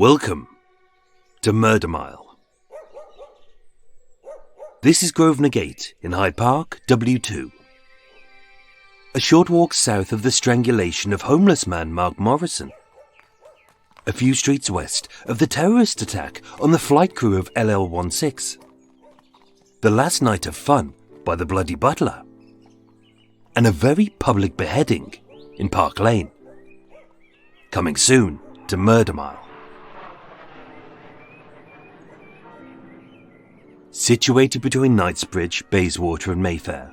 Welcome to Murder Mile. This is Grosvenor Gate in Hyde Park, W2. A short walk south of the strangulation of homeless man Mark Morrison. A few streets west of the terrorist attack on the flight crew of LL-16. The last night of fun by the Bloody Butler. And a very public beheading in Park Lane. Coming soon to Murder Mile. Situated between Knightsbridge, Bayswater and Mayfair,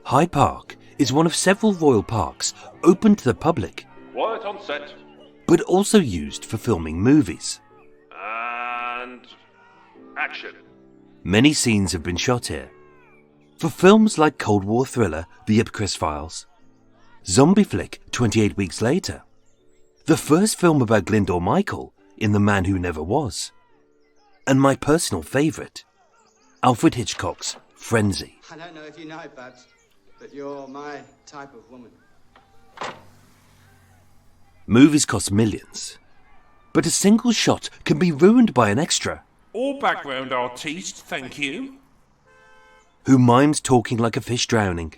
Hyde Park is one of several royal parks open to the public. Quiet on set. But also used for filming movies. And action. Many scenes have been shot here. For films like Cold War thriller The Ipcress Files, zombie flick 28 Weeks Later, the first film about Glyndor Michael in The Man Who Never Was, and my personal favourite, Alfred Hitchcock's Frenzy. I don't know if you know, Babs, but you're my type of woman. Movies cost millions, but a single shot can be ruined by an extra. All background artiste, thank you. Who mimes talking like a fish drowning,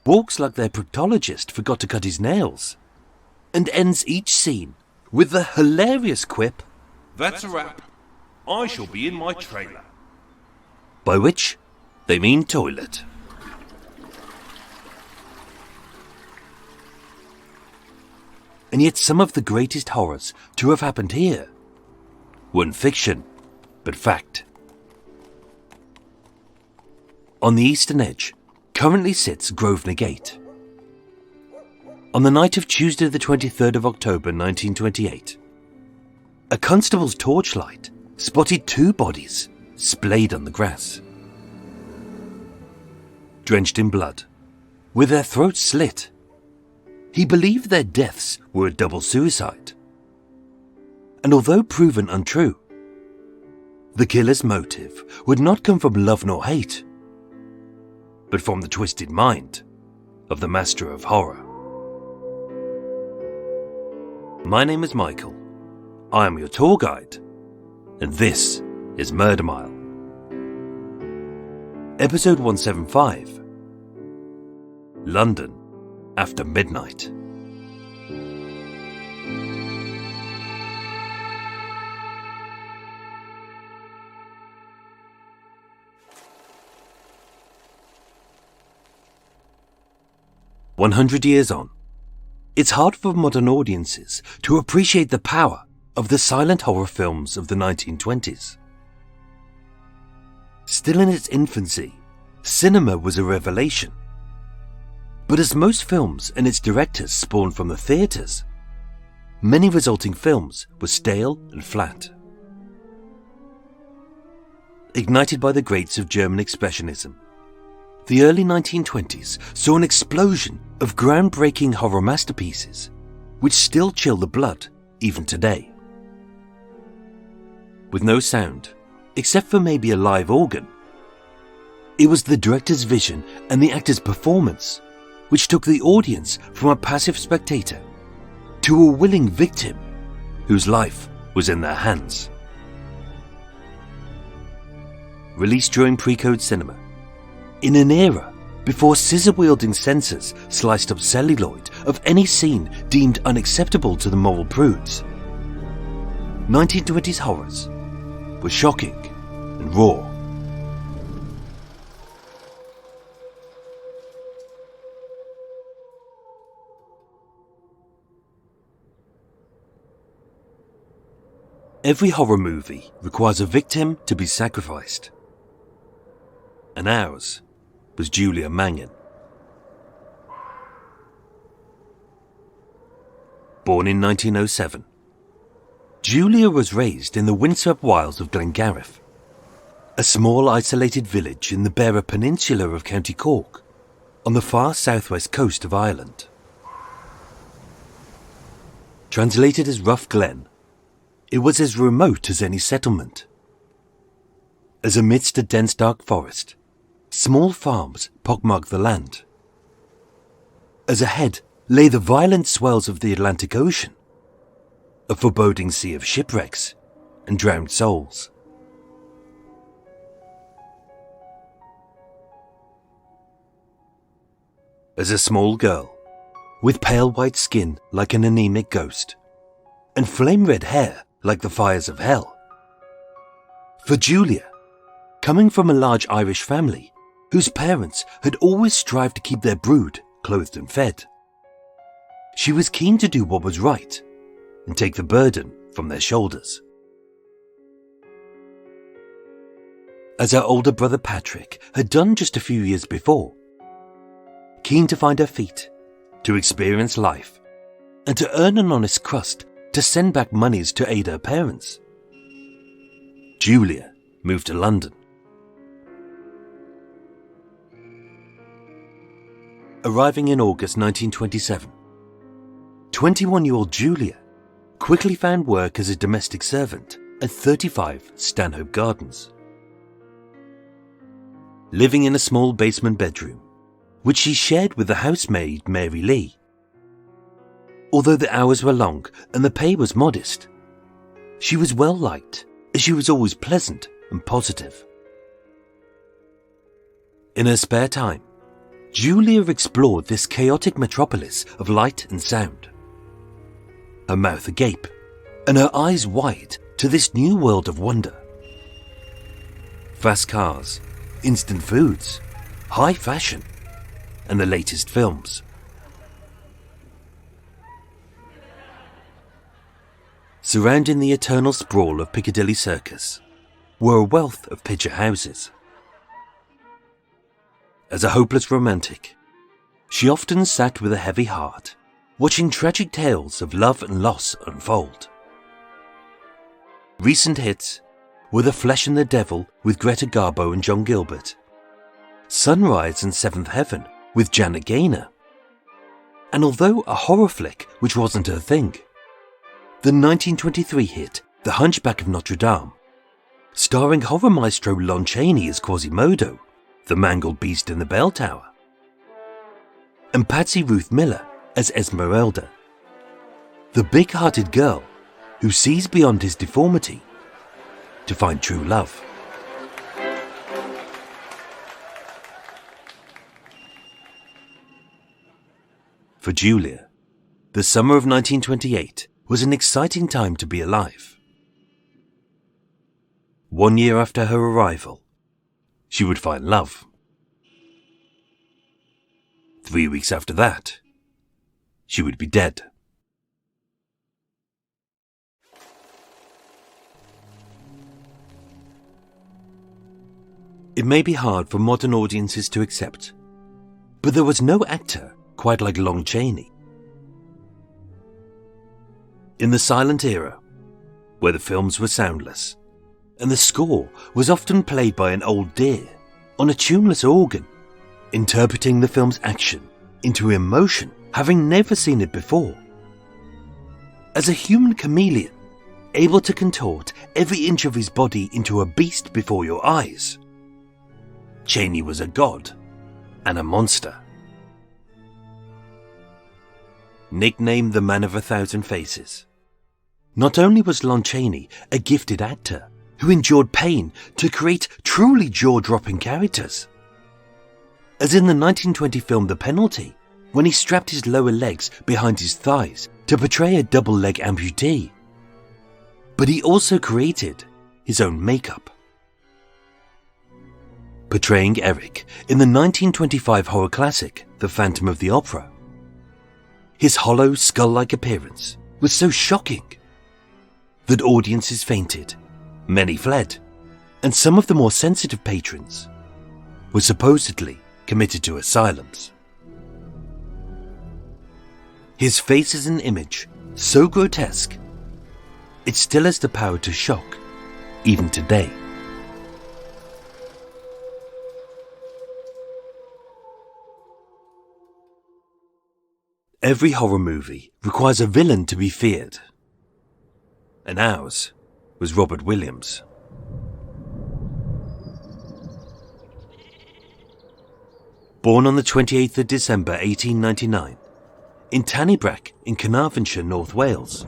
walks like their proctologist forgot to cut his nails, and ends each scene with the hilarious quip, That's a wrap. I shall be in my trailer. by which they mean toilet. And yet some of the greatest horrors to have happened here weren't fiction, but fact. On the eastern edge currently sits Grosvenor Gate. On the night of Tuesday the 23rd of October 1928, a constable's torchlight spotted two bodies splayed on the grass. Drenched in blood, with their throats slit. He believed their deaths were a double suicide. And although proven untrue, the killer's motive would not come from love nor hate, but from the twisted mind of the master of horror. My name is Michael. I am your tour guide, and this is Murder Mile. Episode 175. London after midnight. "100 years on, it's hard for modern audiences to appreciate the power of the silent horror films of the 1920s. Still in its infancy, cinema was a revelation. But as most films and its directors spawned from the theatres, many resulting films were stale and flat. Ignited by the greats of German Expressionism, the early 1920s saw an explosion of groundbreaking horror masterpieces, which still chill the blood even today. With no sound, except for maybe a live organ, it was the director's vision and the actor's performance which took the audience from a passive spectator to a willing victim whose life was in their hands. Released during pre-code cinema, in an era before scissor-wielding censors sliced up celluloid of any scene deemed unacceptable to the moral prudes, 1920s horrors were shocking and raw. Every horror movie requires a victim to be sacrificed. And ours was Julia Mangan. Born in 1907, Julia was raised in the windswept wilds of Glengariff, a small isolated village in the Beara Peninsula of County Cork, on the far southwest coast of Ireland. Translated as Rough Glen, it was as remote as any settlement. As amidst a dense dark forest, small farms pockmarked the land. As ahead lay the violent swells of the Atlantic Ocean, a foreboding sea of shipwrecks and drowned souls. As a small girl, with pale white skin like an anemic ghost, and flame-red hair like the fires of hell. For Julia, coming from a large Irish family whose parents had always strived to keep their brood clothed and fed, she was keen to do what was right and take the burden from their shoulders. As her older brother Patrick had done just a few years before, keen to find her feet, to experience life, and to earn an honest crust to send back monies to aid her parents, Julia moved to London. Arriving in August 1927, 21-year-old Julia quickly found work as a domestic servant at 35 Stanhope Gardens. Living in a small basement bedroom, which she shared with the housemaid Mary Lee. Although the hours were long and the pay was modest, she was well liked as she was always pleasant and positive. In her spare time, Julia explored this chaotic metropolis of light and sound, her mouth agape and her eyes wide to this new world of wonder. Fast cars, instant foods, high fashion, and the latest films. Surrounding the eternal sprawl of Piccadilly Circus were a wealth of picture houses. As a hopeless romantic, she often sat with a heavy heart, watching tragic tales of love and loss unfold. Recent hits were The Flesh and the Devil with Greta Garbo and John Gilbert, Sunrise and Seventh Heaven with Janet Gaynor, and although a horror flick which wasn't her thing, the 1923 hit The Hunchback of Notre Dame, starring horror maestro Lon Chaney as Quasimodo, the mangled beast in the bell tower, and Patsy Ruth Miller as Esmeralda, the big-hearted girl who sees beyond his deformity to find true love. For Julia, the summer of 1928 was an exciting time to be alive. 1 year after her arrival, she would find love. 3 weeks after that, she would be dead. It may be hard for modern audiences to accept, but there was no actor quite like Lon Chaney. In the silent era, where the films were soundless, and the score was often played by an old deer on a tuneless organ, interpreting the film's action into emotion, having never seen it before. As a human chameleon, able to contort every inch of his body into a beast before your eyes, Chaney was a god and a monster. Nicknamed the Man of 1,000 Faces, not only was Lon Chaney a gifted actor who endured pain to create truly jaw-dropping characters, as in the 1920 film The Penalty, when he strapped his lower legs behind his thighs to portray a double-leg amputee, but he also created his own makeup. Portraying Eric in the 1925 horror classic The Phantom of the Opera, his hollow, skull-like appearance was so shocking that audiences fainted, many fled, and some of the more sensitive patrons were supposedly committed to asylums. His face is an image so grotesque, it still has the power to shock, even today. Every horror movie requires a villain to be feared, and ours was Robert Williams. Born on the 28th of December 1899 in Tannibrack in Carnarvonshire, North Wales,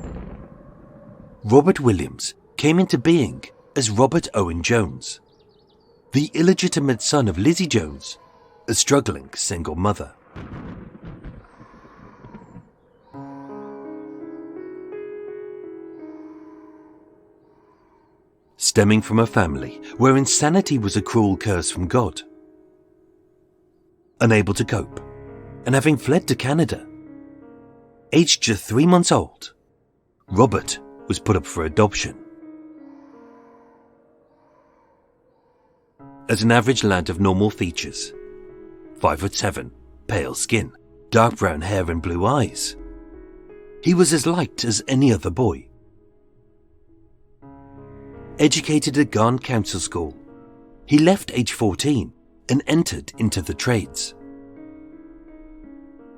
Robert Williams came into being as Robert Owen Jones, the illegitimate son of Lizzie Jones, a struggling single mother. Stemming from a family where insanity was a cruel curse from God. Unable to cope, and having fled to Canada, aged just 3 months old, Robert was put up for adoption. As an average lad of normal features, 5'7", pale skin, dark brown hair and blue eyes, he was as liked as any other boy. Educated at Garn Council School, he left age 14 and entered into the trades.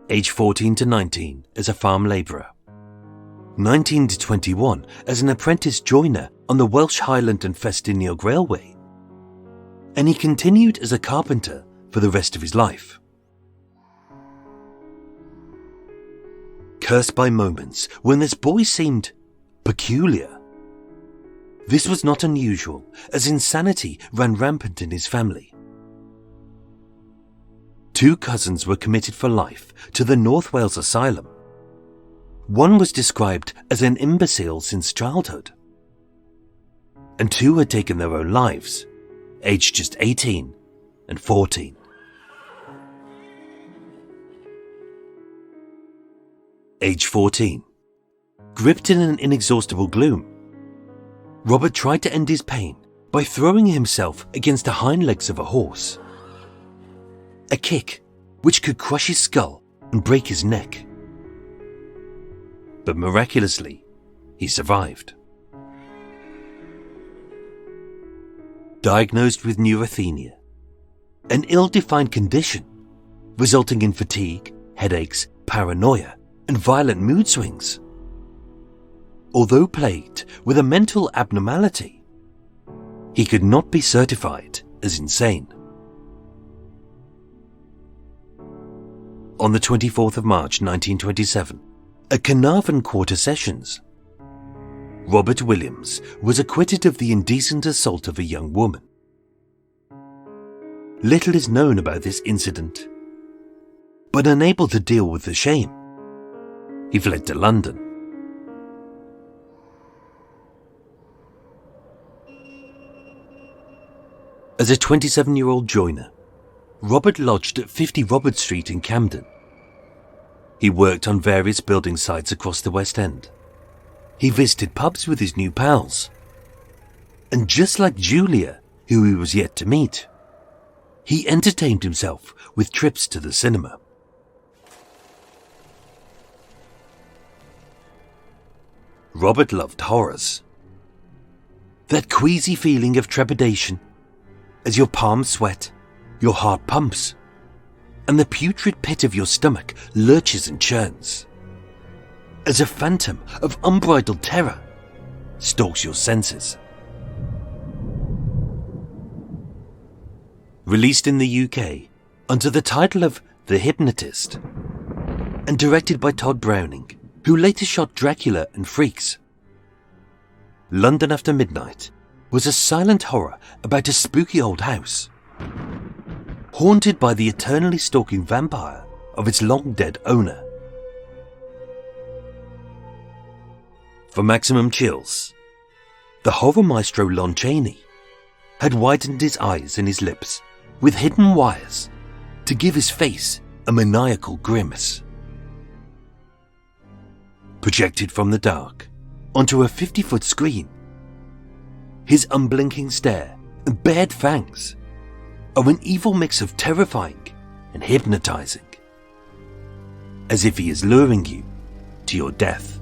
Age 14 to 19 as a farm labourer, 19 to 21 as an apprentice joiner on the Welsh Highland and Festiniog Railway, and he continued as a carpenter for the rest of his life. Cursed by moments when this boy seemed peculiar. This was not unusual, as insanity ran rampant in his family. 2 cousins were committed for life to the North Wales Asylum. One was described as an imbecile since childhood, and 2 had taken their own lives, aged just 18 and 14. Age 14. Gripped in an inexhaustible gloom, Robert tried to end his pain by throwing himself against the hind legs of a horse. A kick which could crush his skull and break his neck. But miraculously, he survived. Diagnosed with neurasthenia, an ill-defined condition resulting in fatigue, headaches, paranoia, and violent mood swings. Although plagued with a mental abnormality, he could not be certified as insane. On the 24th of March 1927, at Carnarvon Quarter Sessions, Robert Williams was acquitted of the indecent assault of a young woman. Little is known about this incident, but unable to deal with the shame, he fled to London. As a 27-year-old joiner, Robert lodged at 50 Robert Street in Camden. He worked on various building sites across the West End. He visited pubs with his new pals. And just like Julia, who he was yet to meet, he entertained himself with trips to the cinema. Robert loved horrors. That queasy feeling of trepidation as your palms sweat, your heart pumps, and the putrid pit of your stomach lurches and churns, as a phantom of unbridled terror stalks your senses. Released in the UK under the title of The Hypnotist, and directed by Todd Browning, who later shot Dracula and Freaks, London After Midnight was a silent horror about a spooky old house, haunted by the eternally stalking vampire of its long-dead owner. For maximum chills, the horror maestro Lon Chaney had widened his eyes and his lips with hidden wires to give his face a maniacal grimace. Projected from the dark onto a 50-foot screen, his unblinking stare and bared fangs are an evil mix of terrifying and hypnotizing, as if he is luring you to your death.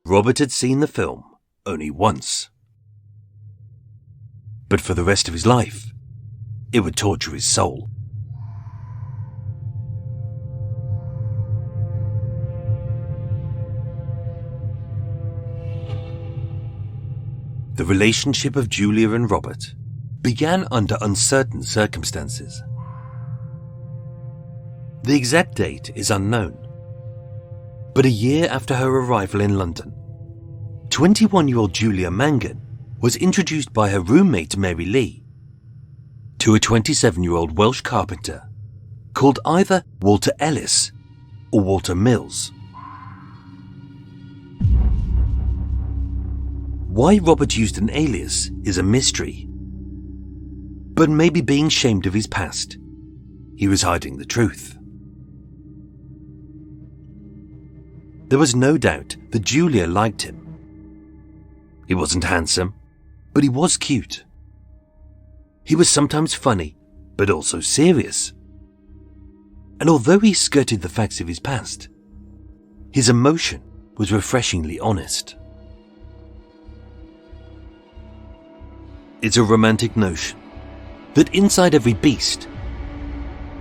Robert had seen the film only once, but for the rest of his life, it would torture his soul. The relationship of Julia and Robert began under uncertain circumstances. The exact date is unknown. But a year after her arrival in London, 21-year-old Julia Mangan was introduced by her roommate Mary Lee to a 27-year-old Welsh carpenter called either Walter Ellis or Walter Mills. Why Robert used an alias is a mystery, but maybe being shamed of his past, he was hiding the truth. There was no doubt that Julia liked him. He wasn't handsome, but he was cute. He was sometimes funny, but also serious. And although he skirted the facts of his past, his emotion was refreshingly honest. It's a romantic notion that inside every beast,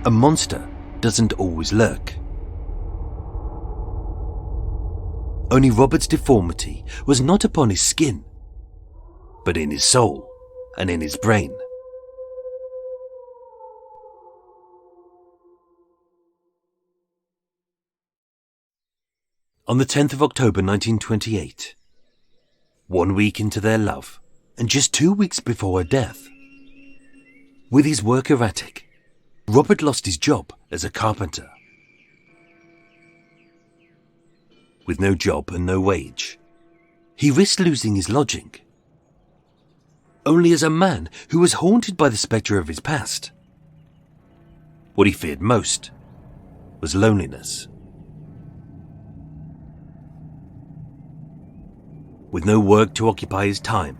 a monster doesn't always lurk. Only Robert's deformity was not upon his skin, but in his soul and in his brain. On the 10th of October 1928, 1 week into their love and just 2 weeks before her death, with his work erratic, Robert lost his job as a carpenter. With no job and no wage, he risked losing his lodging. Only as a man who was haunted by the spectre of his past, what he feared most was loneliness. With no work to occupy his time,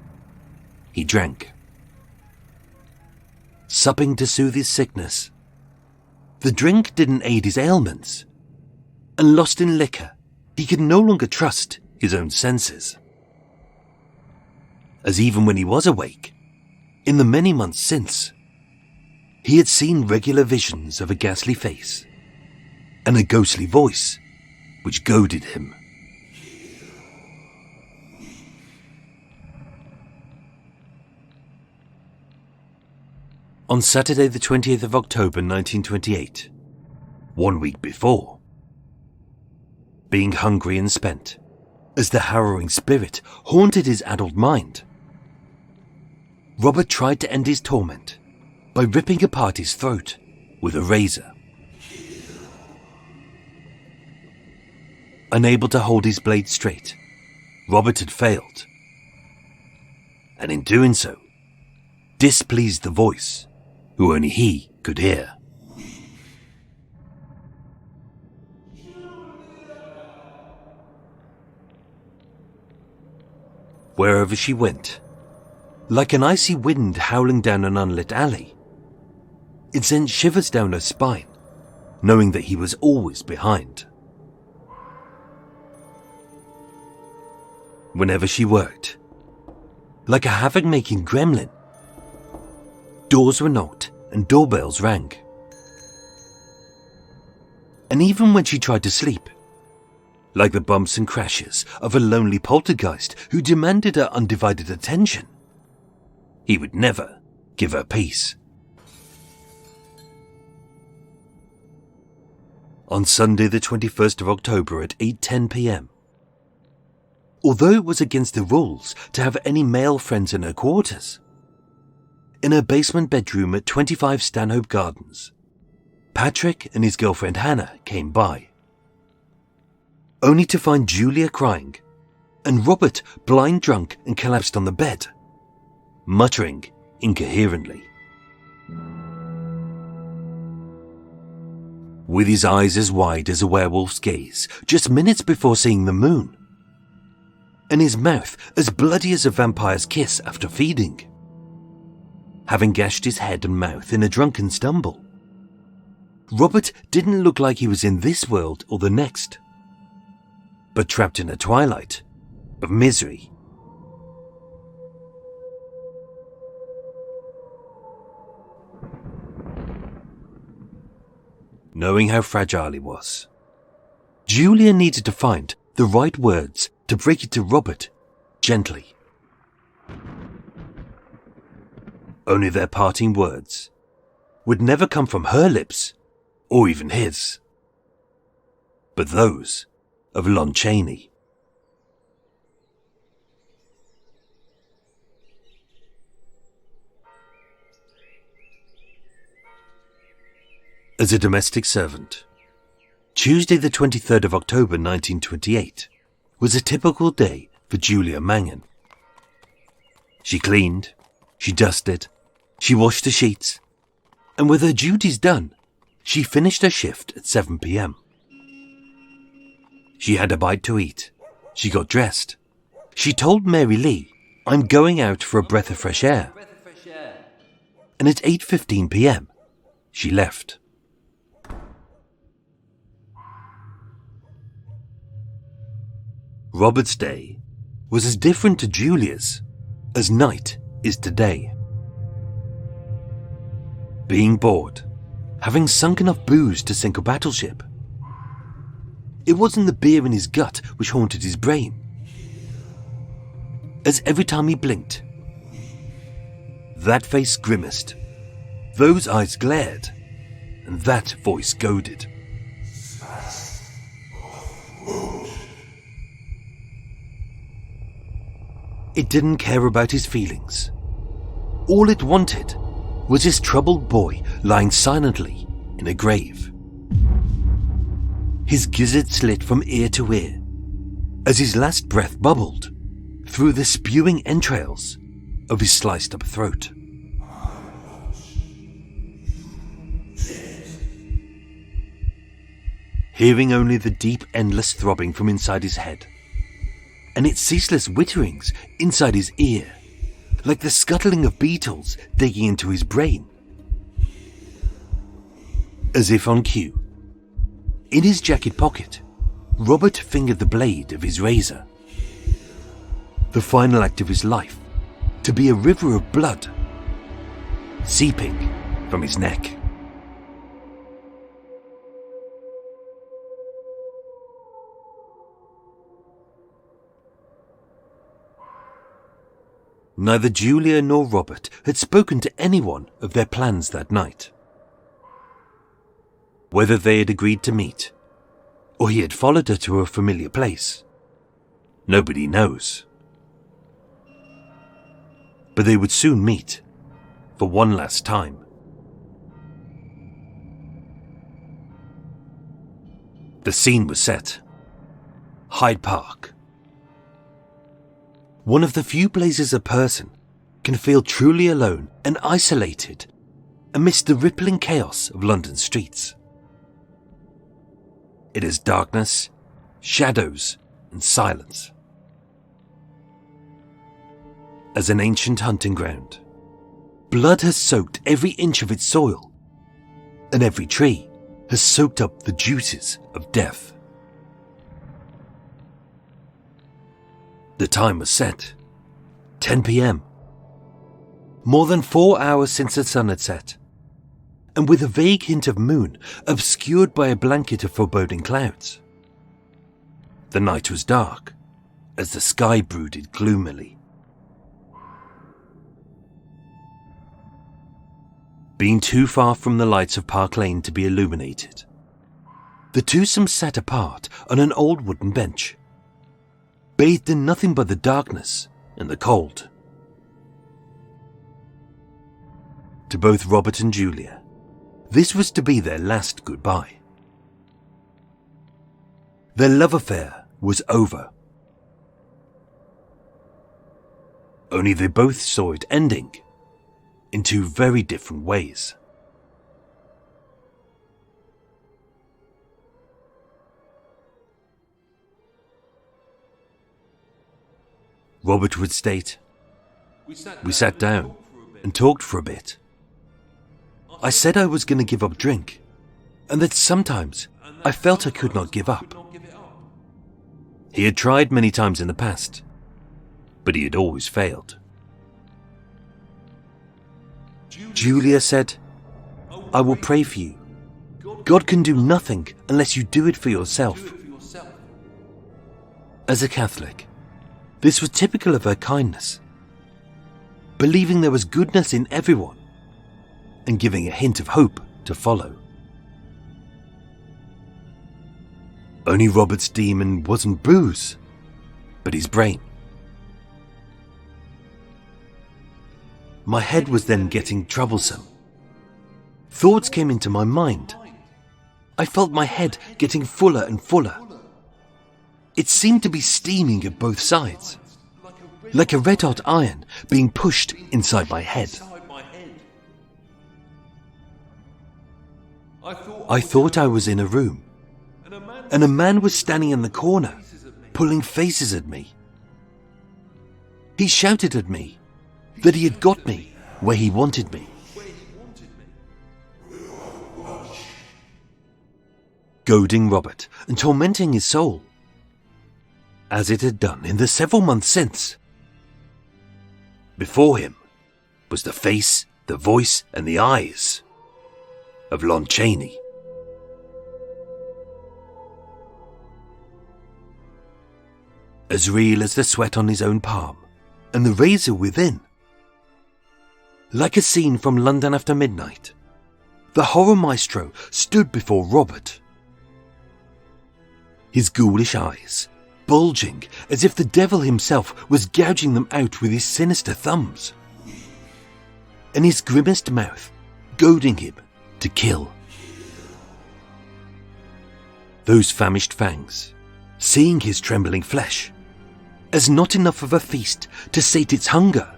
he drank. Supping to soothe his sickness, the drink didn't aid his ailments, and lost in liquor, he could no longer trust his own senses. As even when he was awake, in the many months since, he had seen regular visions of a ghastly face and a ghostly voice which goaded him. On Saturday the 20th of October 1928, 1 week before, being hungry and spent, as the harrowing spirit haunted his addled mind, Robert tried to end his torment by ripping apart his throat with a razor. Unable to hold his blade straight, Robert had failed, and in doing so, displeased the voice who only he could hear. Wherever she went, like an icy wind howling down an unlit alley, it sent shivers down her spine, knowing that he was always behind. Whenever she worked, like a havoc-making gremlin, doors were knocked and doorbells rang. And even when she tried to sleep, like the bumps and crashes of a lonely poltergeist who demanded her undivided attention, he would never give her peace. On Sunday the 21st of October at 8:10 p.m, although it was against the rules to have any male friends in her quarters, in her basement bedroom at 25 Stanhope Gardens, Patrick and his girlfriend Hannah came by, only to find Julia crying and Robert blind drunk and collapsed on the bed, muttering incoherently. With his eyes as wide as a werewolf's gaze just minutes before seeing the moon, and his mouth as bloody as a vampire's kiss after feeding, having gashed his head and mouth in a drunken stumble, Robert didn't look like he was in this world or the next, but trapped in a twilight of misery. Knowing how fragile he was, Julia needed to find the right words to break it to Robert gently. Only their parting words would never come from her lips or even his, but those of Lon Chaney. As a domestic servant, Tuesday the 23rd of October 1928 was a typical day for Julia Mangan. She cleaned, she dusted, she washed the sheets, and with her duties done, she finished her shift at 7 p.m. She had a bite to eat, she got dressed. She told Mary Lee, "I'm going out for a breath of fresh air." And at 8:15 p.m, she left. Robert's day was as different to Julia's as night is to day. Being bored, having sunk enough booze to sink a battleship. It wasn't the beer in his gut which haunted his brain, as every time he blinked, that face grimaced, those eyes glared, and that voice goaded. It didn't care about his feelings. All it wanted was his troubled boy lying silently in a grave. His gizzard slit from ear to ear as his last breath bubbled through the spewing entrails of his sliced up throat. Hearing only the deep, endless throbbing from inside his head, and its ceaseless witterings inside his ear, like the scuttling of beetles digging into his brain. As if on cue, in his jacket pocket, Robert fingered the blade of his razor. The final act of his life to be a river of blood seeping from his neck. Neither Julia nor Robert had spoken to anyone of their plans that night. Whether they had agreed to meet, or he had followed her to a familiar place, nobody knows. But they would soon meet, for one last time. The scene was set. Hyde Park. One of the few places a person can feel truly alone and isolated amidst the rippling chaos of London streets. It is darkness, shadows, and silence. As an ancient hunting ground, blood has soaked every inch of its soil, and every tree has soaked up the juices of death. The time was set, 10 p.m. More than 4 hours since the sun had set, and with a vague hint of moon obscured by a blanket of foreboding clouds. The night was dark, as the sky brooded gloomily. Being too far from the lights of Park Lane to be illuminated, the twosome sat apart on an old wooden bench, bathed in nothing but the darkness and the cold. To both Robert and Julia, this was to be their last goodbye. Their love affair was over. Only they both saw it ending in two very different ways. Robert would state, "We sat down and talked for a bit. I said I was going to give up drink, and that sometimes I felt I could not give up. He had tried many times in the past, but he had always failed." Julia said, "I will pray for you. God can do nothing unless you do it for yourself." As a Catholic, this was typical of her kindness, believing there was goodness in everyone and giving a hint of hope to follow. Only Robert's demon wasn't booze, but his brain. My head was then getting troublesome. Thoughts came into my mind. I felt my head getting fuller and fuller. It seemed to be steaming at both sides, like a red-hot iron being pushed inside my head. I thought I was in a room, and a man was standing in the corner, pulling faces at me. He shouted at me that he had got me where he wanted me. Goading Robert and tormenting his soul, as it had done in the several months since. Before him was the face, the voice, and the eyes of Lon Chaney. As real as the sweat on his own palm and the razor within. Like a scene from London After Midnight, the horror maestro stood before Robert. His ghoulish eyes bulging as if the devil himself was gouging them out with his sinister thumbs, and his grimaced mouth goading him to kill. Those famished fangs, seeing his trembling flesh, as not enough of a feast to sate its hunger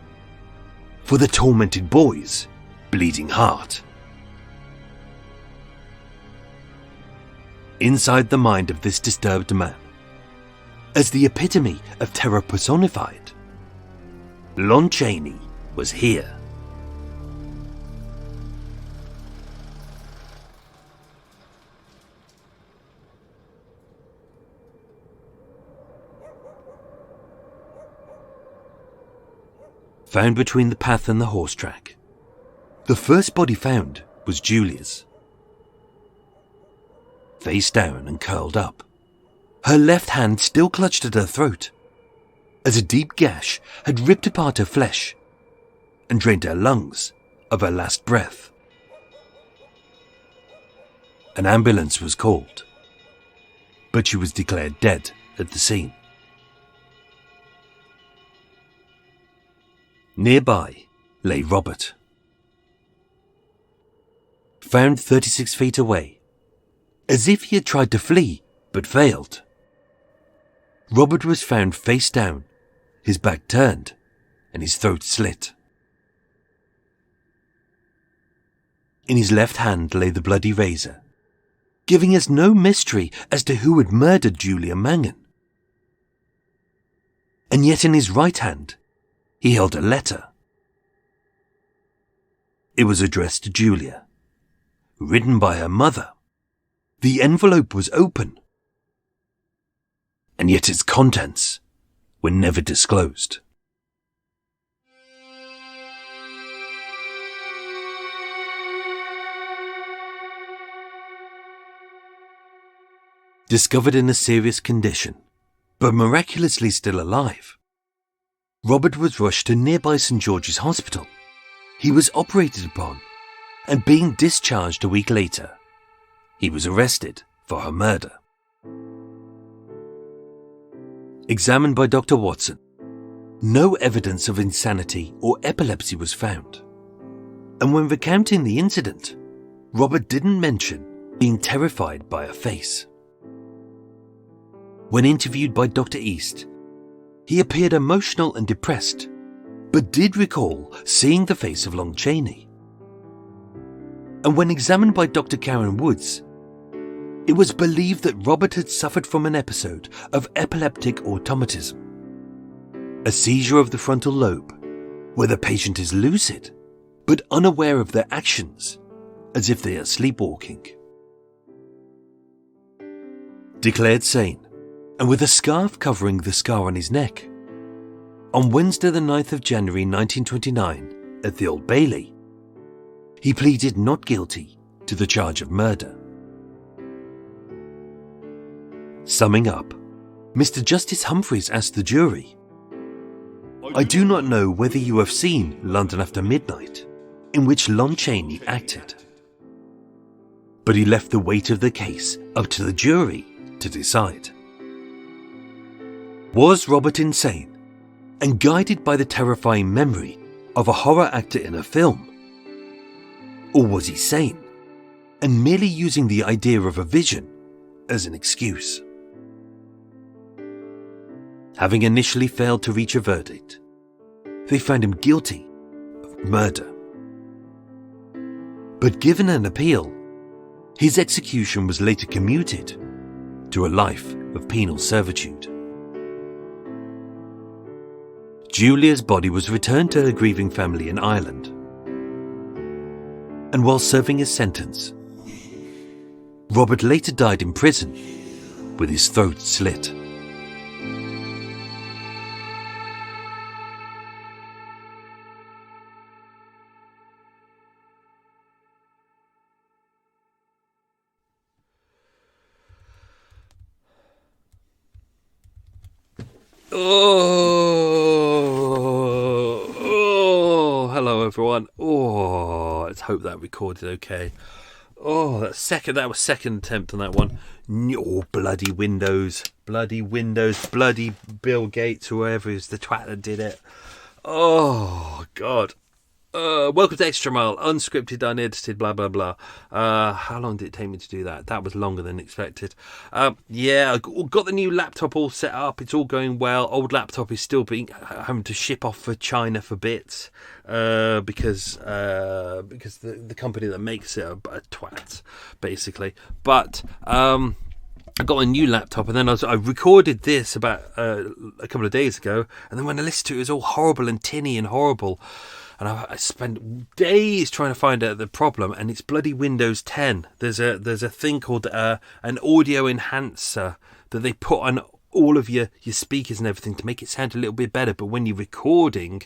for the tormented boy's bleeding heart. Inside the mind of this disturbed man, as the epitome of terror personified, Lon Chaney was here. Found between the path and the horse track, the first body found was Julia's. Face down and curled up, her left hand still clutched at her throat, as a deep gash had ripped apart her flesh and drained her lungs of her last breath. An ambulance was called, but she was declared dead at the scene. Nearby lay Robert, found 36 feet away, as if he had tried to flee but failed. Robert was found face down, his back turned, and his throat slit. In his left hand lay the bloody razor, giving us no mystery as to who had murdered Julia Mangan. And yet in his right hand, he held a letter. It was addressed to Julia, written by her mother. The envelope was open, and yet its contents were never disclosed. Discovered in a serious condition, but miraculously still alive, Robert was rushed to nearby St. George's Hospital. He was operated upon, and being discharged a week later, he was arrested for her murder. Examined by Dr. Watson, no evidence of insanity or epilepsy was found. And when recounting the incident, Robert didn't mention being terrified by a face. When interviewed by Dr. East, he appeared emotional and depressed, but did recall seeing the face of Lon Chaney. And when examined by Dr. Karen Woods, it was believed that Robert had suffered from an episode of epileptic automatism, a seizure of the frontal lobe, where the patient is lucid, but unaware of their actions, as if they are sleepwalking. Declared sane, and with a scarf covering the scar on his neck, on Wednesday the 9th of January 1929, at the Old Bailey, he pleaded not guilty to the charge of murder. Summing up, Mr. Justice Humphreys asked the jury, "I do not know whether you have seen London After Midnight, in which Lon Chaney acted." But he left the weight of the case up to the jury to decide. Was Robert insane and guided by the terrifying memory of a horror actor in a film? Or was he sane and merely using the idea of a vision as an excuse? Having initially failed to reach a verdict, they found him guilty of murder. But given an appeal, his execution was later commuted to a life of penal servitude. Julia's body was returned to her grieving family in Ireland. And while serving his sentence, Robert later died in prison with his throat slit. Hello everyone. Let's hope that recorded okay. That was second attempt on that one. Bloody Windows, bloody Bill Gates, whoever is the twat that did it. Oh God. Welcome to Extra Mile, unscripted, unedited, blah blah blah. How long did it take me to do that? That was longer than expected. I got the new laptop all set up. It's all going well. Old laptop is still having to ship off for China for bits because the company that makes it are twats, basically. But I got a new laptop, and then I recorded this about a couple of days ago, and then when I listened to it, it was all horrible and tinny and horrible. And I spent days trying to find out the problem, and it's bloody Windows 10. There's a thing called an audio enhancer that they put on all of your speakers and everything to make it sound a little bit better. But when you're recording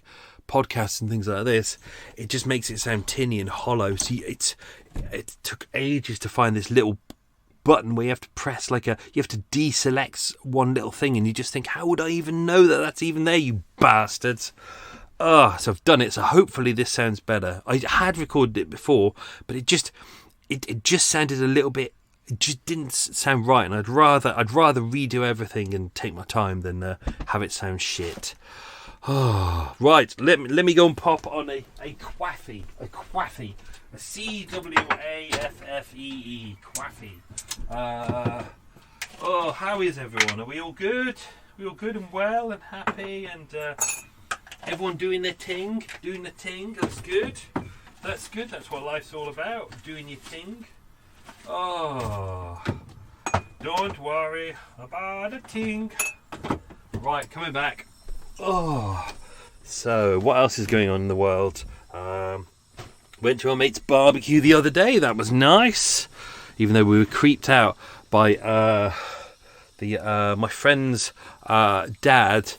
podcasts and things like this, it just makes it sound tinny and hollow. So it took ages to find this little button where you have to press you have to deselect one little thing, and you just think, how would I even know that that's even there, you bastards? So I've done it, so hopefully this sounds better. I had recorded it before, but it just sounded a little bit, it just didn't sound right, and I'd rather redo everything and take my time than have it sound shit. Right, let me go and pop on a quaffy, a CWAFFEE, quaffy. How is everyone? Are we all good? We all good and well and happy and everyone doing their ting? That's good. That's what life's all about. Doing your ting. Don't worry about a ting. Right, coming back. So what else is going on in the world? Went to our mate's barbecue the other day. That was nice. Even though we were creeped out by my friend's dad,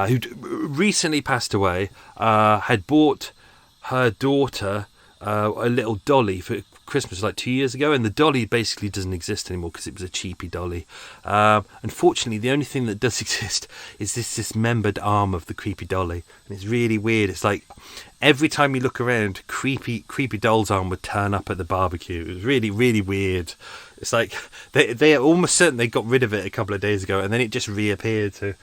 who'd recently passed away, had bought her daughter a little dolly for Christmas like 2 years ago, and the dolly basically doesn't exist anymore because it was a cheapy dolly. Unfortunately, the only thing that does exist is this dismembered arm of the creepy dolly, and it's really weird. It's like every time you look around, creepy doll's arm would turn up at the barbecue. It was really, really weird. It's like they are almost certain they got rid of it a couple of days ago, and then it just reappeared. So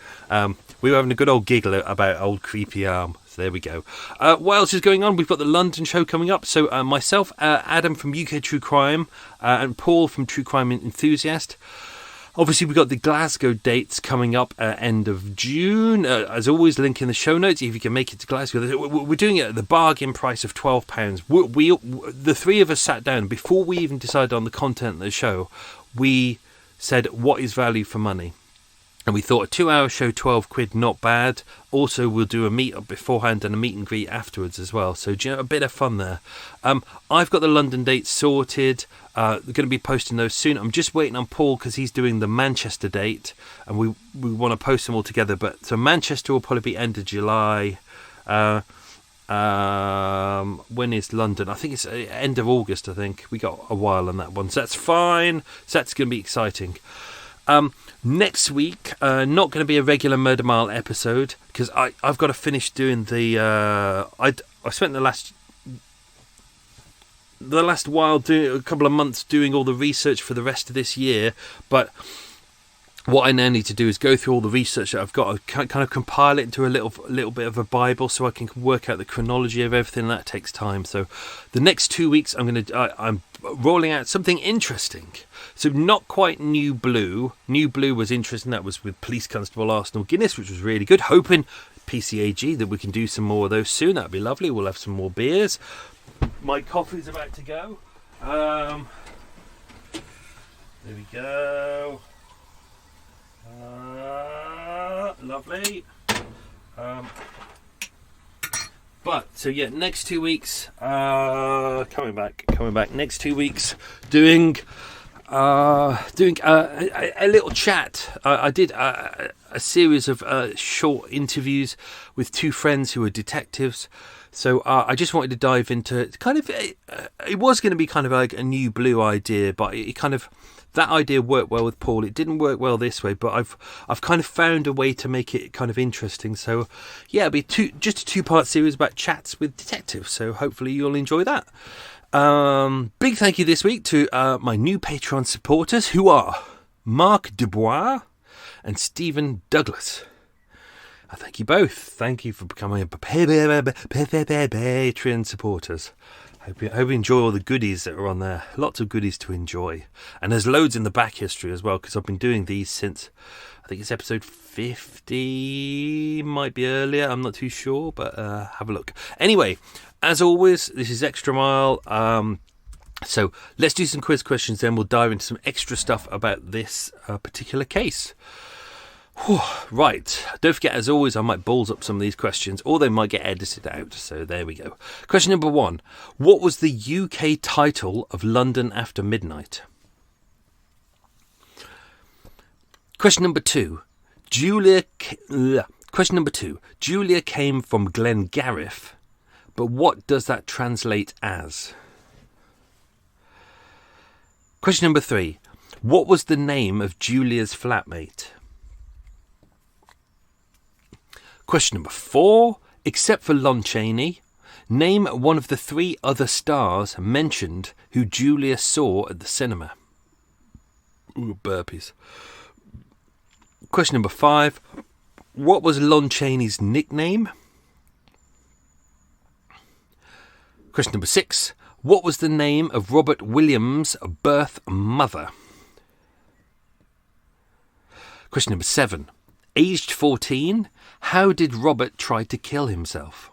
we were having a good old giggle about old creepy arm. So there we go. What else is going on? We've got the London show coming up. So myself, Adam from UK True Crime, and Paul from True Crime Enthusiast. Obviously, we've got the Glasgow dates coming up end of June. As always, link in the show notes if you can make it to Glasgow. We're doing it at the bargain price of £12. We the three of us sat down before we even decided on the content of the show. We said, what is value for money? And we thought a 2-hour show, £12, not bad. Also, we'll do a meet-up beforehand and a meet and greet afterwards as well. So, a bit of fun there. I've got the London dates sorted. They're going to be posting those soon. I'm just waiting on Paul because he's doing the Manchester date, and we want to post them all together. But so Manchester will probably be end of July. When is London? I think it's end of August. I think we got a while on that one, so that's fine. So that's going to be exciting. Next week, not going to be a regular Murder Mile episode because I've got to finish doing the. I spent the last while, doing a couple of months doing all the research for the rest of this year, but what I now need to do is go through all the research that I've got, kind of compile it into a little bit of a Bible, so I can work out the chronology of everything. That takes time. So the next 2 weeks, I'm rolling out something interesting. So not quite New Blue. New Blue was interesting. That was with Police Constable Arsenal Guinness, which was really good. Hoping PCAG that we can do some more of those soon. That'd be lovely. We'll have some more beers. My coffee's about to go. There we go. Lovely. But so yeah, next 2 weeks, coming back. Next 2 weeks, doing a little chat. I did a series of short interviews with two friends who are detectives. So I just wanted to dive into kind of. It was going to be kind of like a New Blue idea, but it kind of. That idea worked well with Paul. It didn't work well this way, but I've kind of found a way to make it kind of interesting. So, yeah, it'll be just a 2-part series about chats with detectives. So hopefully you'll enjoy that. Big thank you this week to my new Patreon supporters, who are Mark Dubois and Stephen Douglas. I thank you both. Thank you for becoming a Patreon supporters. Hope you enjoy all the goodies that are on there. Lots of goodies to enjoy. And there's loads in the back history as well, because I've been doing these since, I think it's episode 50, might be earlier, I'm not too sure, but have a look. Anyway, as always, this is Extra Mile. So let's do some quiz questions, then we'll dive into some extra stuff about this particular case. Right, don't forget, as always, I might balls up some of these questions, or they might get edited out, so there we go. Question number 1. What was the UK title of London After Midnight? Question number 2. Julia came from Glengariff, but what does that translate as? Question number 3. What was the name of Julia's flatmate? Question number 4. Except for Lon Chaney, name one of the 3 other stars mentioned who Julia saw at the cinema. Ooh, burpees. Question number 5. What was Lon Chaney's nickname? Question number 6. What was the name of Robert Williams' birth mother? Question number 7. Aged 14, how did Robert try to kill himself?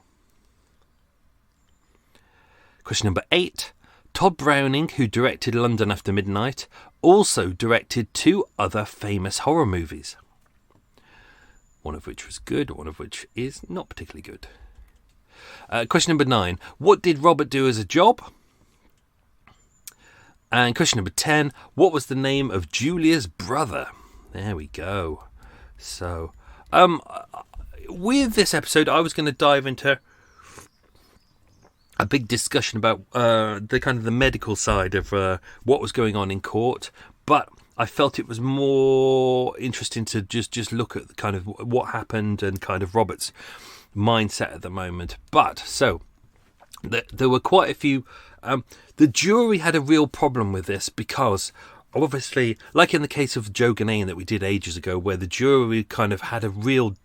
Question number 8. Todd Browning, who directed London After Midnight, also directed 2 other famous horror movies. One of which was good, one of which is not particularly good. Question number 9. What did Robert do as a job? And question number 10. What was the name of Julia's brother? There we go. So, with this episode, I was going to dive into a big discussion about the kind of the medical side of what was going on in court, but I felt it was more interesting to just look at kind of what happened and kind of Robert's mindset at the moment. But so there were quite a few. The jury had a real problem with this because, obviously, like in the case of Joe Ghanaian that we did ages ago, where the jury kind of had a real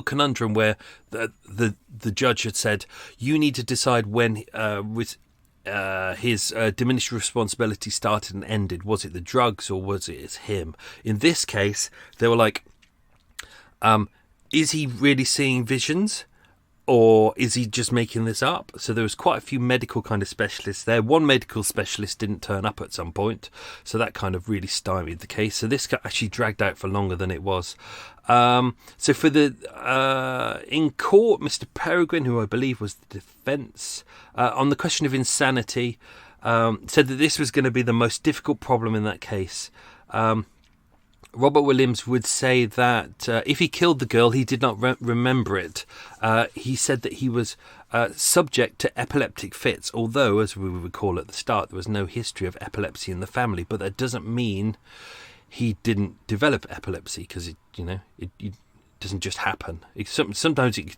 conundrum where the judge had said, you need to decide when his diminished responsibility started and ended. Was it the drugs or was it him? In this case, they were like, is he really seeing visions? Or is he just making this up? So there was quite a few medical kind of specialists there. One medical specialist didn't turn up at some point, so that kind of really stymied the case. So this got actually dragged out for longer than it was. So for the in court, Mr. Peregrine, who I believe was the defence, on the question of insanity, said that this was going to be the most difficult problem in that case. Robert Williams would say that if he killed the girl, he did not remember it. He said that he was subject to epileptic fits, although, as we would recall at the start, there was no history of epilepsy in the family. But that doesn't mean he didn't develop epilepsy, because doesn't just happen. Sometimes you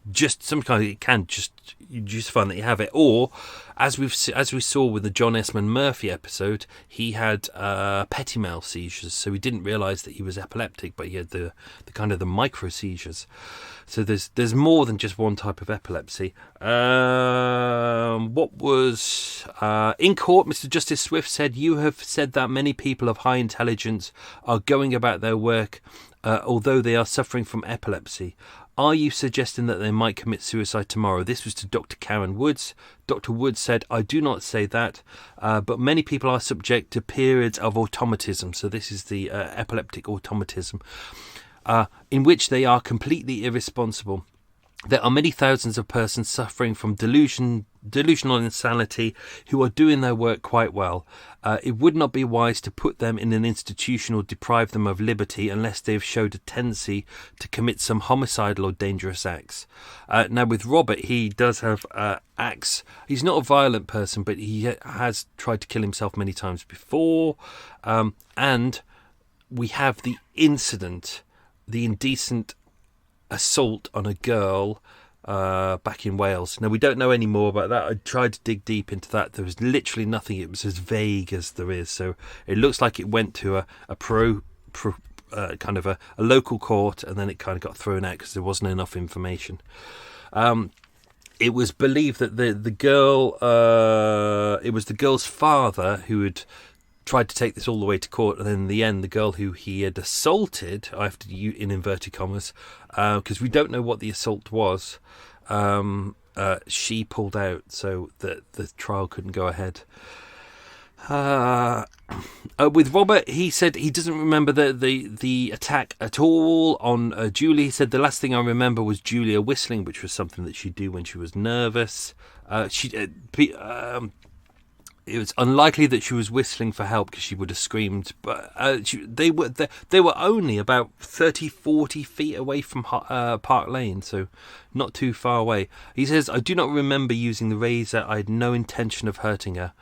just find that you have it, or as we saw with the John Esmond Murphy episode, he had petit-mal seizures, so he didn't realise that he was epileptic, but he had the kind of the micro seizures. So there's more than just one type of epilepsy. What was in court? Mr. Justice Swift said, "You have said that many people of high intelligence are going about their work, although they are suffering from epilepsy. Are you suggesting that they might commit suicide tomorrow?" This was to Dr. Karen Woods. Dr. Woods said, "I do not say that, but many people are subject to periods of automatism." So this is the epileptic automatism, in which they are completely irresponsible. There are many thousands of persons suffering from delusional insanity who are doing their work quite well. It would not be wise to put them in an institution or deprive them of liberty unless they have showed a tendency to commit some homicidal or dangerous acts. Now, with Robert, he does have acts. He's not a violent person, but he has tried to kill himself many times before. And we have the incident, the indecent assault on a girl back in Wales. Now, we don't know any more about that. I tried to dig deep into that. There was literally nothing. It was as vague as there is. So it looks like it went to a kind of a local court, and then it kind of got thrown out because there wasn't enough information. It was believed that the girl, it was the girl's father who had tried to take this all the way to court, and then in the end the girl who he had assaulted, I have to use in inverted commas because we don't know what the assault was, she pulled out, so that the trial couldn't go ahead. With Robert, he said he doesn't remember the attack at all on Julie. He said, "The last thing I remember was Julia whistling, which was something that she'd do when she was nervous. It was unlikely that she was whistling for help because she would have screamed, but they were only about 30-40 feet away from Park Lane, so not too far away." He says, "I do not remember using the razor. I had no intention of hurting her.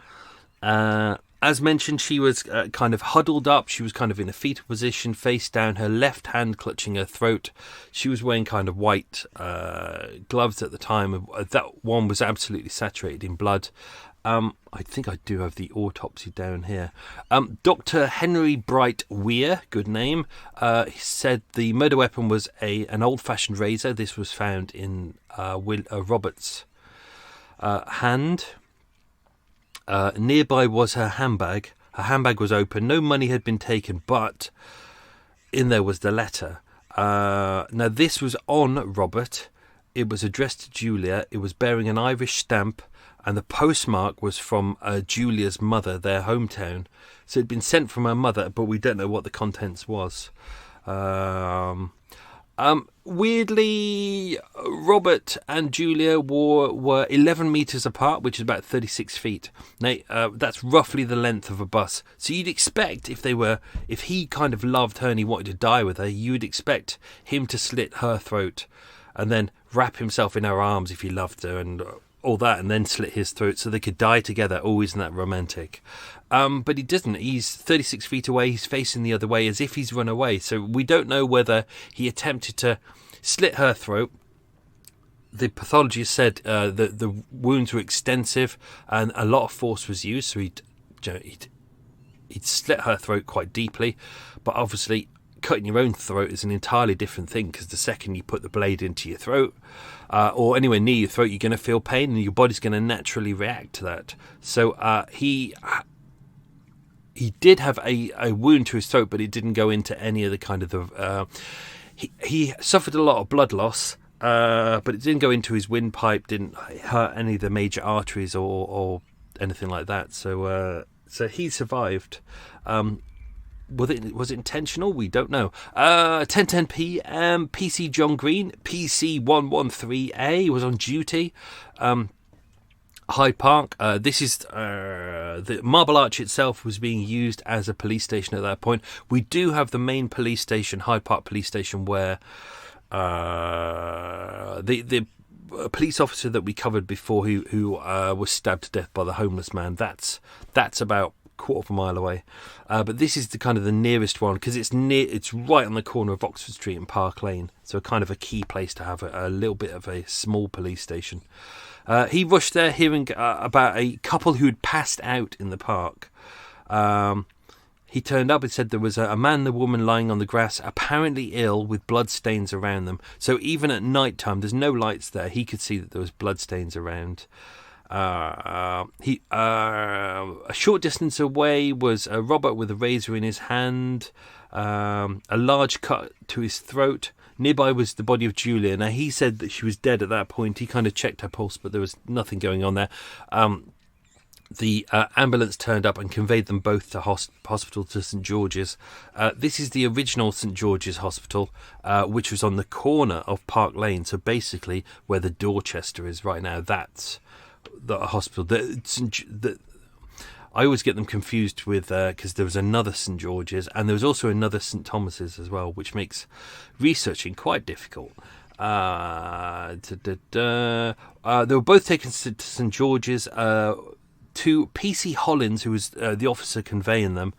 As mentioned, she was kind of huddled up. She was kind of in a fetal position, face down, her left hand clutching her throat. She was wearing kind of white gloves at the time. That one was absolutely saturated in blood." I think I do have the autopsy down here. Dr. Henry Bright Weir, good name, he said the murder weapon was an old-fashioned razor. This was found in Robert's hand. Nearby was her handbag. Her handbag was open. No money had been taken, but in there was the letter. Now, this was on Robert. It was addressed to Julia. It was bearing an Irish stamp, and the postmark was from Julia's mother, their hometown. So it had been sent from her mother, but we don't know what the contents was. Weirdly, Robert and Julia were 11 metres apart, which is about 36 feet. Now, that's roughly the length of a bus. So you'd expect if he kind of loved her and he wanted to die with her, you would expect him to slit her throat and then wrap himself in her arms if he loved her and all that, and then slit his throat so they could die together. Oh, isn't that romantic? But he doesn't. He's 36 feet away. He's facing the other way as if he's run away. So we don't know whether he attempted to slit her throat. The pathologist said that the wounds were extensive and a lot of force was used. So he'd slit her throat quite deeply. But obviously, cutting your own throat is an entirely different thing, because the second you put the blade into your throat or anywhere near your throat, you're going to feel pain and your body's going to naturally react to that. So he did have a wound to his throat, but it didn't go into any of the kind of the he suffered a lot of blood loss, but it didn't go into his windpipe, didn't hurt any of the major arteries or anything like that. So he survived. Was it intentional? We don't know. 10:10 p.m. PC John Green, PC 113A, was on duty. Hyde Park. This is the Marble Arch itself was being used as a police station at that point. We do have the main police station, Hyde Park Police Station, where the police officer that we covered before who was stabbed to death by the homeless man. That's about quarter of a mile away. But this is the kind of the nearest one because it's right on the corner of Oxford Street and Park Lane, so kind of a key place to have a little bit of a small police station. He rushed there hearing about a couple who'd passed out in the park. He turned up and said there was a man and a woman lying on the grass, apparently ill, with blood stains around them. So even at night time, there's no lights there. He could see that there was blood stains around. A short distance away was Robert with a razor in his hand, a large cut to his throat. Nearby was the body of Julia. Now, he said that she was dead at that point. He kind of checked her pulse, but there was nothing going on there. The ambulance turned up and conveyed them both to hospital to St George's. This is the original St George's Hospital, which was on the corner of Park Lane. So basically, where the Dorchester is right now, that's the hospital. I always get them confused with because there was another St George's and there was also another St Thomas's as well, which makes researching quite difficult. They were both taken to St George's. To PC Hollins, who was the officer conveying them,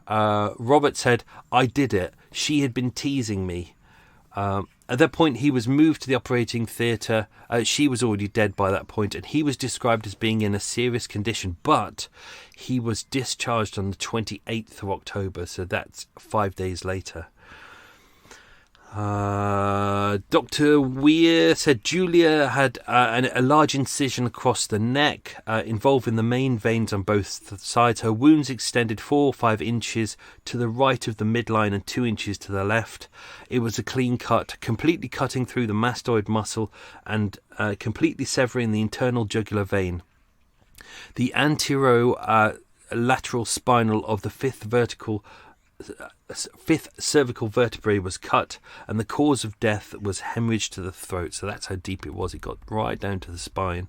Robert said, "I did it. She had been teasing me." At that point, he was moved to the operating theatre. She was already dead by that point, and he was described as being in a serious condition, but he was discharged on the 28th of October, so that's 5 days later. Dr. Weir said Julia had a large incision across the neck, involving the main veins on both sides. Her wounds extended 4 or 5 inches to the right of the midline and 2 inches to the left. It was a clean cut, completely cutting through the mastoid muscle and completely severing the internal jugular vein. The anterolateral spinal of the fifth cervical vertebrae was cut, and the cause of death was hemorrhage to the throat. So that's how deep it was. It got right down to the spine.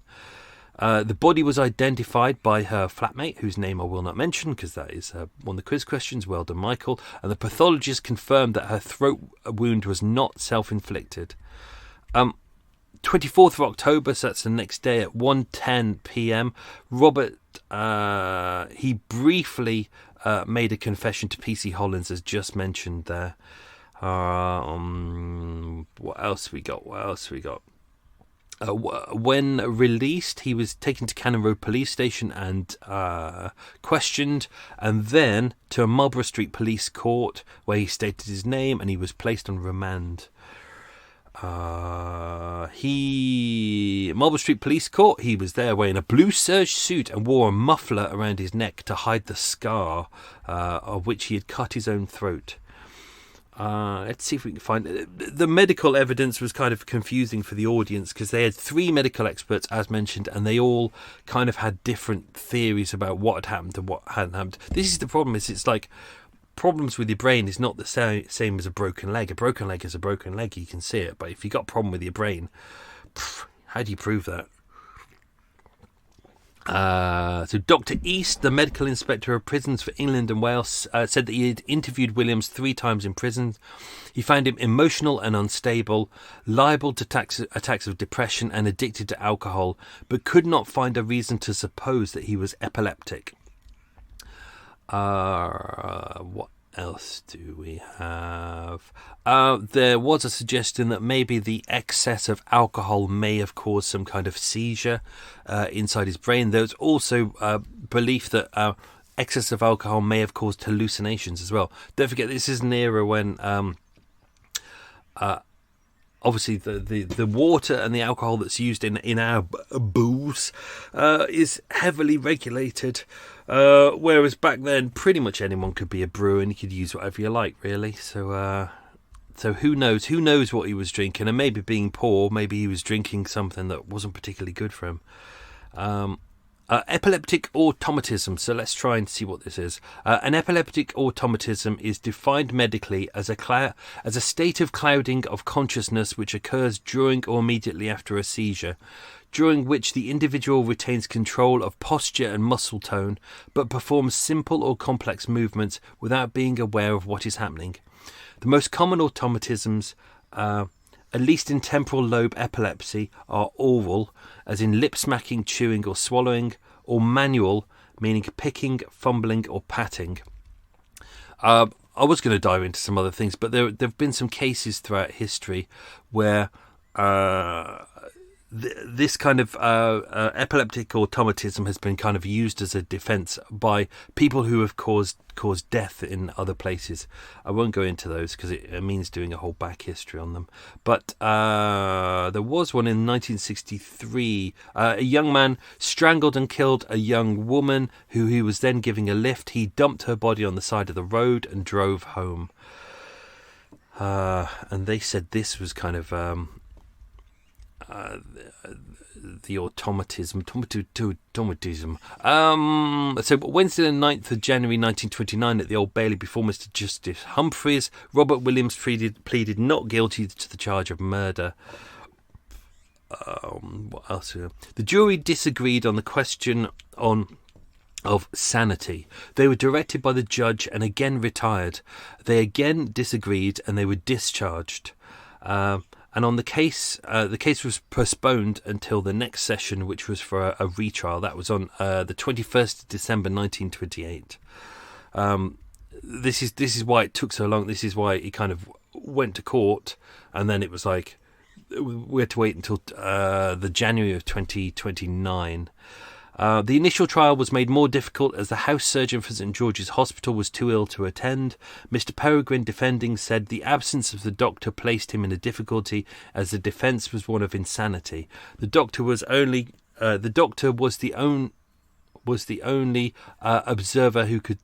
The body was identified by her flatmate, whose name I will not mention because that is one of the quiz questions. Well done, Michael. And the pathologist confirmed that her throat wound was not self-inflicted. 24th of October, so that's the next day at 1:10 p.m. Robert, he briefly made a confession to PC Hollins, as just mentioned there. What else we got? When released, he was taken to Cannon Road Police Station and questioned, and then to a Marlborough Street Police Court, where he stated his name and he was placed on remand. Marlborough Street Police Court, he was there wearing a blue serge suit and wore a muffler around his neck to hide the scar of which he had cut his own throat. Let's see if we can find it. The medical evidence was kind of confusing for the audience because they had 3 medical experts, as mentioned, and they all kind of had different theories about what had happened and what hadn't happened. This is the problem, is it's like problems with your brain is not the same as a broken leg. A broken leg is a broken leg, you can see it, but if you got a problem with your brain, how do you prove that? So Dr. East, the medical inspector of prisons for England and Wales, said that he had interviewed Williams 3 times in prison. He found him emotional and unstable, liable to attacks of depression and addicted to alcohol, but could not find a reason to suppose that he was epileptic. What else do we have? There was a suggestion that maybe the excess of alcohol may have caused some kind of seizure inside his brain. There was also belief that excess of alcohol may have caused hallucinations as well. Don't forget, this is an era when obviously the water and the alcohol that's used in our booze is heavily regulated, whereas back then pretty much anyone could be a brewer and you could use whatever you like, really. So who knows what he was drinking, and maybe being poor, maybe he was drinking something that wasn't particularly good for him. Epileptic automatism. So let's try and see what this is. An epileptic automatism is defined medically as a state of clouding of consciousness which occurs during or immediately after a seizure, during which the individual retains control of posture and muscle tone, but performs simple or complex movements without being aware of what is happening. The most common automatisms, at least in temporal lobe epilepsy, are oral, as in lip smacking, chewing or swallowing, or manual, meaning picking, fumbling, or patting. I was going to dive into some other things, but there have been some cases throughout history where this kind of epileptic automatism has been kind of used as a defence by people who have caused death in other places. I won't go into those because it means doing a whole back history on them. But there was one in 1963. A young man strangled and killed a young woman who he was then giving a lift. He dumped her body on the side of the road and drove home. And they said this was kind of the automatism. So Wednesday the 9th of January 1929 at the Old Bailey before Mr. Justice Humphreys, Robert Williams pleaded not guilty to the charge of murder. What else? The jury disagreed on the question of sanity. They were directed by the judge and again retired. They again disagreed and they were discharged. And on the case was postponed until the next session, which was for a retrial. That was on the 21st of December 1928. This is why it took so long. This is why he kind of went to court, and then it was like we had to wait until the January of 2029. The initial trial was made more difficult as the house surgeon for St George's Hospital was too ill to attend. Mr Peregrine, defending, said the absence of the doctor placed him in a difficulty as the defence was one of insanity. The doctor was the only observer who could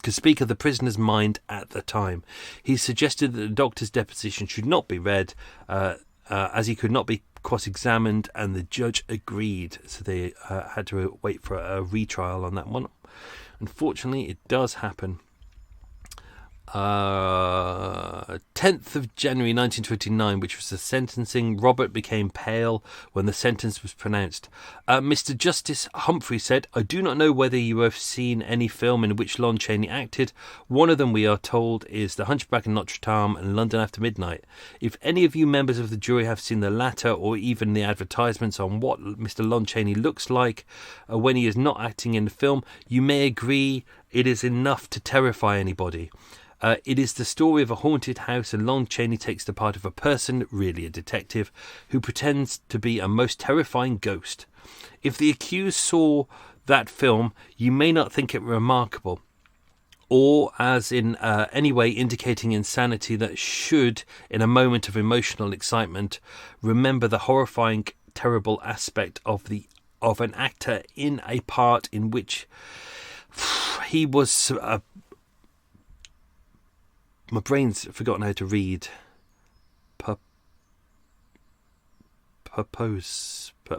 speak of the prisoner's mind at the time. He suggested that the doctor's deposition should not be read, as he could not be cross-examined, and the judge agreed, so they had to wait for a retrial on that one. Unfortunately, it does happen. 10th of January 1929, which was the sentencing. Robert became pale when the sentence was pronounced. Mr Justice Humphrey said, "I do not know whether you have seen any film in which Lon Chaney acted. One of them, we are told, is The Hunchback of Notre Dame and London After Midnight. If any of you members of the jury have seen the latter, or even the advertisements on what Mr Lon Chaney looks like when he is not acting in the film, you may agree it is enough to terrify anybody. It is the story of a haunted house, and Lon Chaney takes the part of a person, really a detective, who pretends to be a most terrifying ghost. If the accused saw that film, you may not think it remarkable, or as in any way indicating insanity that should, in a moment of emotional excitement, remember the horrifying, terrible aspect of an actor in a part in which he was... my brain's forgotten how to read.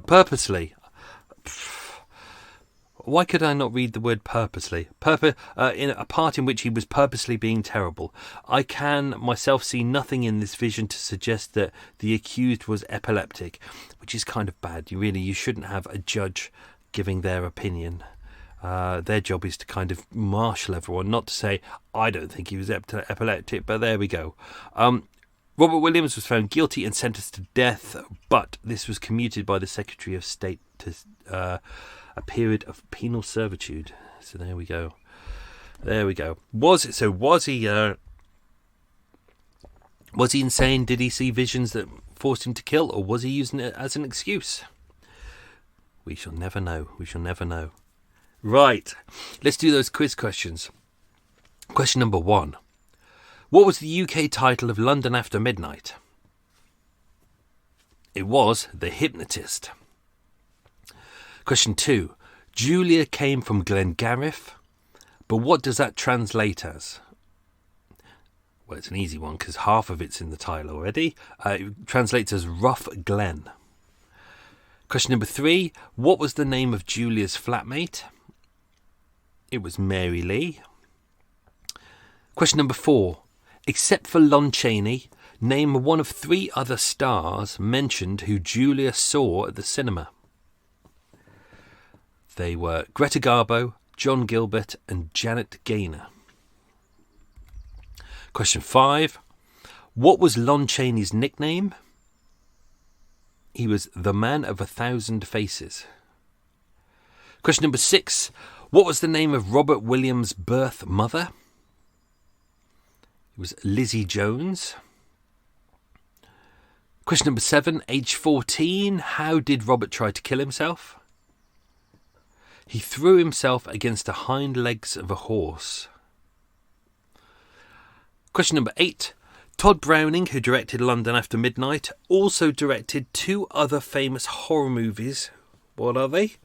Purposely. Why could I not read the word purposely? In a part in which he was purposely being terrible. I can myself see nothing in this vision to suggest that the accused was epileptic, which is kind of bad. You shouldn't have a judge giving their opinion. Their job is to kind of marshal everyone, not to say, I don't think he was epileptic, but there we go. Robert Williams was found guilty and sentenced to death, but this was commuted by the Secretary of State to a period of penal servitude. So there we go. Was he insane? Did he see visions that forced him to kill, or was he using it as an excuse? We shall never know. Right, let's do those quiz questions. Question number 1. What was the UK title of London After Midnight? It was The Hypnotist. Question 2. Julia came from Glengariff, but what does that translate as? Well, it's an easy one because half of it's in the title already. It translates as Rough Glen. Question number 3. What was the name of Julia's flatmate? It was Mary Lee. Question number 4. Except for Lon Chaney, name one of 3 other stars mentioned who Julia saw at the cinema. They were Greta Garbo, John Gilbert and Janet Gaynor. Question 5. What was Lon Chaney's nickname? He was the Man of 1,000 Faces. Question number 6. What was the name of Robert Williams' birth mother? It was Lizzie Jones. Question number 7. Age 14. How did Robert try to kill himself? He threw himself against the hind legs of a horse. Question number 8. Todd Browning, who directed London After Midnight, also directed 2 other famous horror movies. What are they?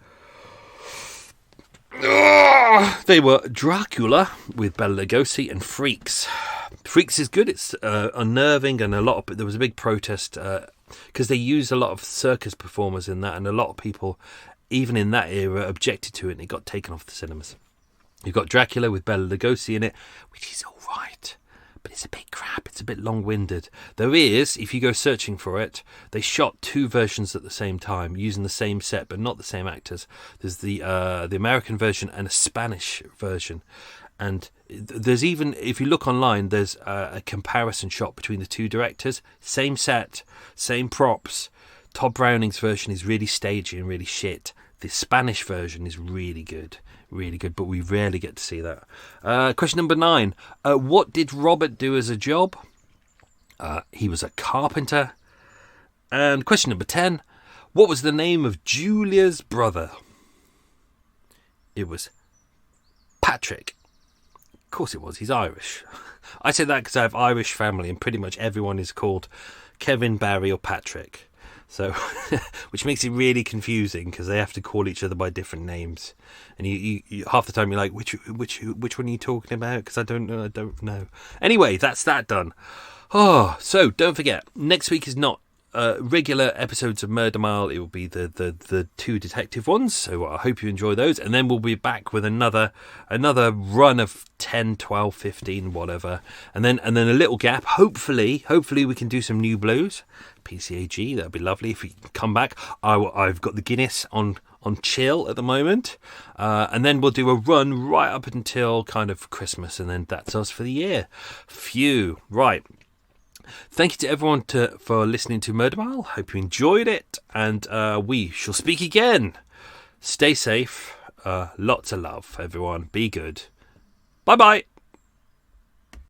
They were Dracula with Bela Lugosi and Freaks. Freaks is good. It's unnerving, and there was a big protest because they used a lot of circus performers in that, and a lot of people, even in that era, objected to it, and it got taken off the cinemas. You've got Dracula with Bela Lugosi in it, which is all right, but it's a bit crap. It's a bit long-winded. There is, if you go searching for it, they shot 2 versions at the same time using the same set, but not the same actors. There's the American version and a Spanish version. And there's even, if you look online, there's a comparison shot between the 2 directors. Same set, same props. Todd Browning's version is really stagey and really shit. The Spanish version is really good, but we rarely get to see that. Question number 9. What did Robert do as a job? He was a carpenter. And question number 10. What was the name of Julia's brother? It was Patrick. Of course it was. He's Irish. I say that because I have Irish family, and pretty much everyone is called Kevin, Barry, or Patrick. So, which makes it really confusing because they have to call each other by different names, and you half the time you're like, which one are you talking about? Because I don't know. Anyway, that's that done. Oh, so don't forget, next week is not regular episodes of Murder Mile. It will be the 2 detective ones, so I hope you enjoy those, and then we'll be back with another run of 10, 12, 15, whatever, and then a little gap. Hopefully we can do some new blues, PCAG. That'd be lovely if we can come back. I've got the Guinness on chill at the moment, and then we'll do a run right up until kind of Christmas, and then that's us for the year. Phew. Right. Thank you to everyone for listening to Murder Mile. Hope you enjoyed it, and we shall speak again. Stay safe. Lots of love, everyone. Be good. Bye-bye.